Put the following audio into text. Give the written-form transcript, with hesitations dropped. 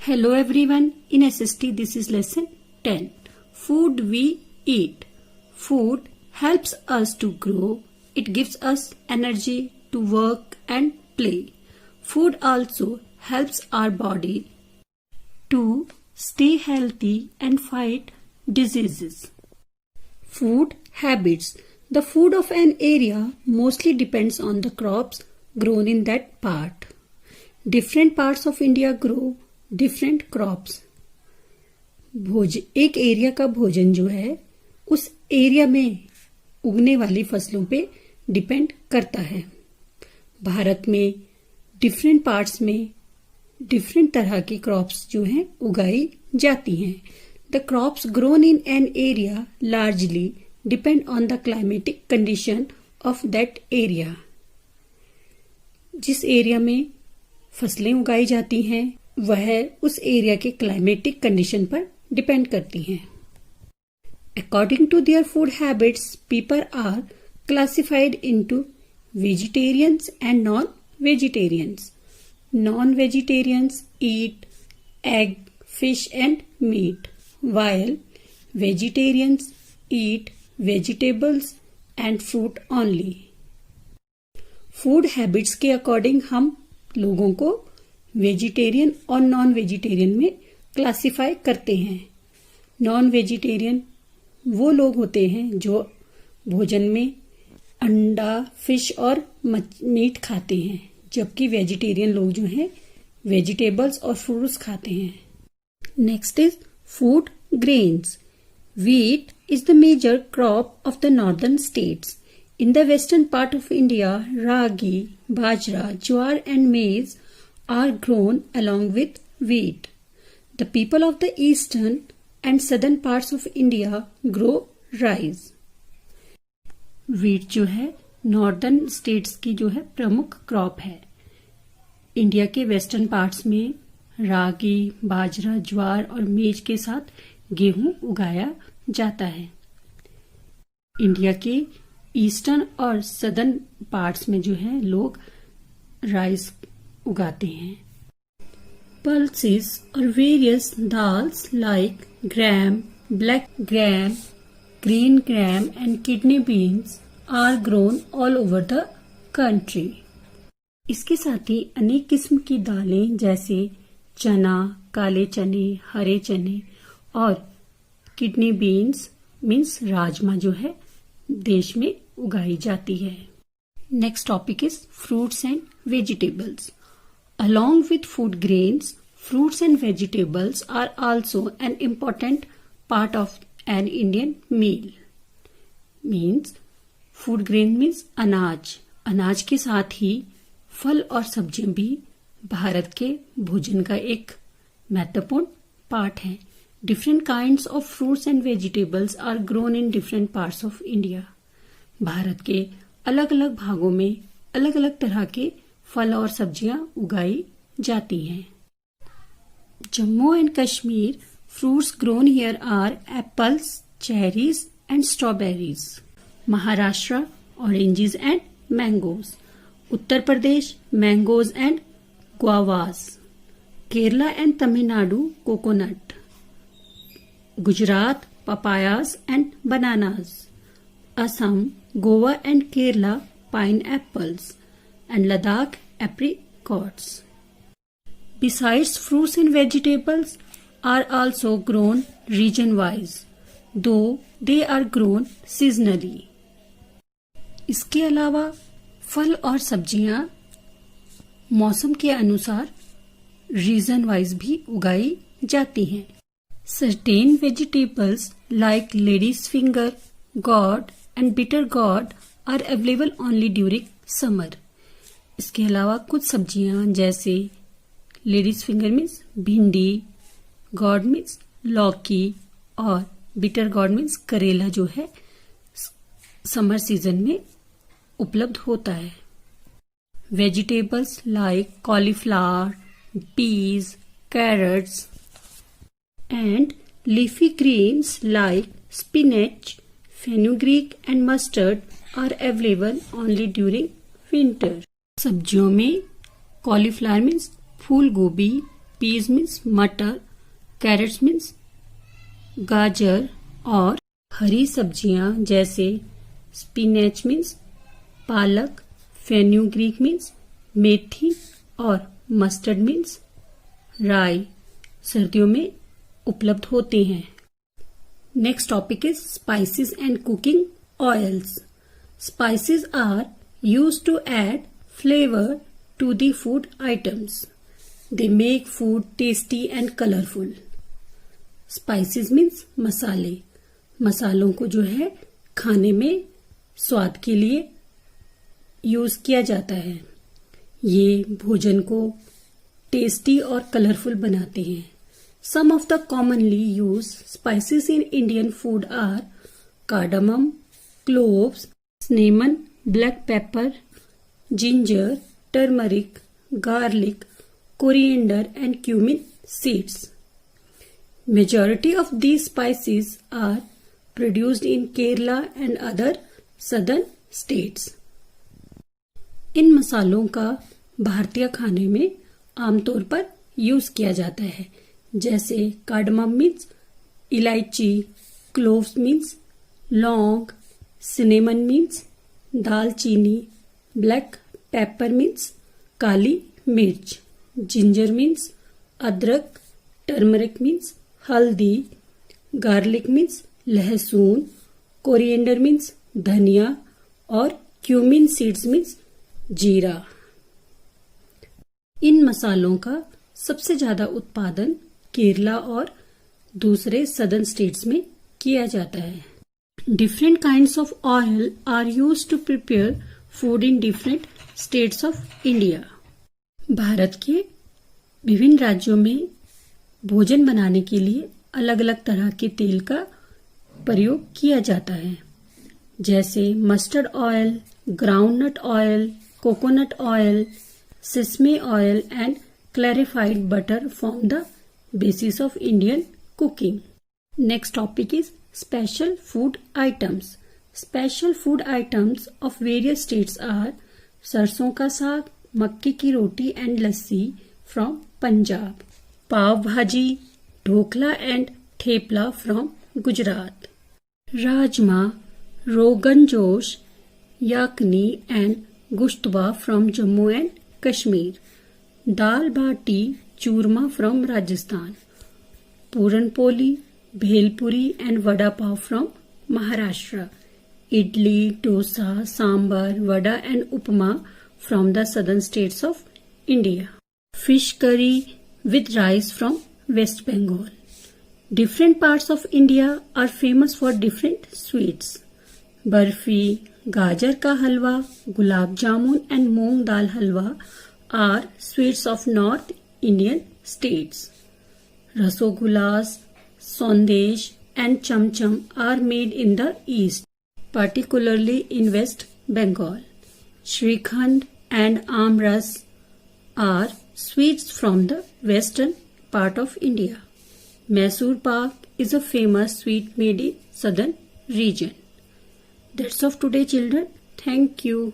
Hello everyone, in SST this is lesson 10. Food we eat. Food helps us to grow. It gives us energy to work and play. Food also helps our body to stay healthy and fight diseases. Food habits. The food of an area mostly depends on the crops grown in that part. Different parts of India grow different crops. एक area का भोजन जो है उस area में उगने वाली फसलों पे डिपेंड करता है. भारत में डिफरेंट पार्ट्स में डिफरेंट तरह की क्रॉप्स जो हैं उगाई जाती हैं. The crops grown in an area largely depend on the climatic condition of that area. जिस एरिया में फसलें उगाई जाती हैं वह उस एरिया के क्लाइमेटिक कंडीशन पर डिपेंड करती हैं. According to their food habits people are classified into vegetarians and non vegetarians. Non vegetarians eat egg, fish and meat, while vegetarians eat vegetables and fruit only. Food habits के according हम लोगों को vegetarian और non vegetarian में classify करते हैं. Non vegetarian वो लोग होते हैं जो भोजन में अंडा, फिश और मीट खाते हैं, जबकि वेजिटेरियन लोग जो हैं वेजिटेबल्स और फ्रूट्स खाते हैं. Next is food grains. Wheat is the major crop of the northern states. In the western part of India, ragi, bajra, jowar and maize are grown along with wheat. The people of the eastern and southern parts of India grow rice. Wheat जो है northern states की जो है प्रमुख crop है. India के western parts में रागी, बाजरा, ज्वार और मेज के साथ गेहूं उगाया जाता है. इंडिया के ईस्टर्न और सदर्न पार्ट्स में जो है लोग राइस उगाते हैं. पल्सेस और various dals like gram, black gram, green gram and kidney beans are grown all over the country. इसके साथ ही अनेक किस्म की दालें जैसे चना, काले चने, हरे चने और किडनी बीन्स मीन्स राजमा जो है देश में उगाई जाती है. Next topic is fruits and vegetables. Along with food grains, fruits and vegetables are also an important part of an Indian meal. Means food grain means अनाज. अनाज के साथ ही फल और सब्जियां भी भारत के भोजन का एक महत्वपूर्ण पार्ट है. Different kinds of fruits and vegetables are grown in different parts of India. Bharat के अलग अलग भागों में अलग अलग तरह के फल और सब्जियां उगाई जाती हैं. Jammu and Kashmir fruits grown here are apples, cherries and strawberries. Maharashtra oranges and mangoes. Uttar Pradesh mangoes and guavas. Kerala and Tamil Nadu coconut. Gujarat papayas and bananas. Assam, Goa and Kerala pineapples and Ladakh apricots. Besides, fruits and vegetables are also grown region-wise, though they are grown seasonally. इसके अलावा फल और सब्जियां मौसम के अनुसार region wise भी उगाई जाती हैं. Certain vegetables like lady's finger, gourd and bitter gourd are available only during summer. इसके अलावा कुछ सब्जियां जैसे लेडीज फिंगर मीन्स भिंडी, गॉड मीन्स लौकी और बिटर गॉड मीन्स करेला जो है समर सीजन में उपलब्ध होता है. Vegetables like cauliflower, peas, carrots and leafy greens like spinach, fenugreek and mustard are available only during winter. सब्जियों में कॉलीफ्लावर मीन्स फूल गोभी, पीज मीन्स मटर, कैरेट्स मीन्स गाजर और हरी सब्जियां जैसे स्पिनच मीन्स पालक, फेन्यूग्रीक मीन्स मेथी और मस्टर्ड मीन्स राई सर्दियों में उपलब्ध होते हैं। Next topic is spices and cooking oils. Spices are used to add flavour to the food items. They make food tasty and colourful. Spices means मसाले। मसालों को जो है खाने में स्वाद के लिए यूज किया जाता है। ये भोजन को टेस्टी और कलरफुल बनाते हैं। Some of the commonly use spices in Indian food are cardamom, cloves, cinnamon, black pepper, ginger, turmeric, garlic, coriander and cumin seeds. Majority of these spices are produced in Kerala and other southern states. इन मसालों का भारतीय खाने में आमतौर पर use किया जाता है, जैसे कार्डमम मीन्स इलायची, क्लोव्स मीन्स लौंग, सिनेमन मीन्स दालचीनी, ब्लैक पेपर मीन्स काली मिर्च, जिंजर मीन्स अदरक, टर्मरिक मीन्स हल्दी, गार्लिक मीन्स लहसुन, कोरिएंडर मीन्स धनिया और क्यूमिन सीड्स मीन्स जीरा। इन मसालों का सबसे ज्यादा उत्पादन केरला और दूसरे सदर्न स्टेट्स में किया जाता है। Different kinds of oil are used to prepare food in different states of India. Bharat के विभिन्न राज्यों में भोजन बनाने के लिए अलग अलग तरह के तेल का प्रयोग किया जाता है, जैसे mustard oil, groundnut oil, coconut oil, sesame oil and clarified butter form the basis of Indian cooking. Next topic is special food items. Special food items of various states are सरसों का saag, makke ki roti and lassi from Punjab, pav bhaji, dhokla and thepla from Gujarat, rajma, rogan josh, yakhni and gushtaba from Jammu and Kashmir, dal baati churma from Rajasthan, puranpoli, bhelpuri and vada pav from Maharashtra, idli, dosa, sambar, vada and upma from the southern states of India, fish curry with rice from West Bengal. Different parts of India are famous for different sweets. Barfi, gajar ka halwa, gulab jamun and moong dal halwa are sweets of North Indian states. Rasogullas, sondesh and cham-cham are made in the east, particularly in West Bengal. Shrikhand and Amras are sweets from the western part of India. Mysore pak is a famous sweet made in southern region. That's all of today, children. Thank you.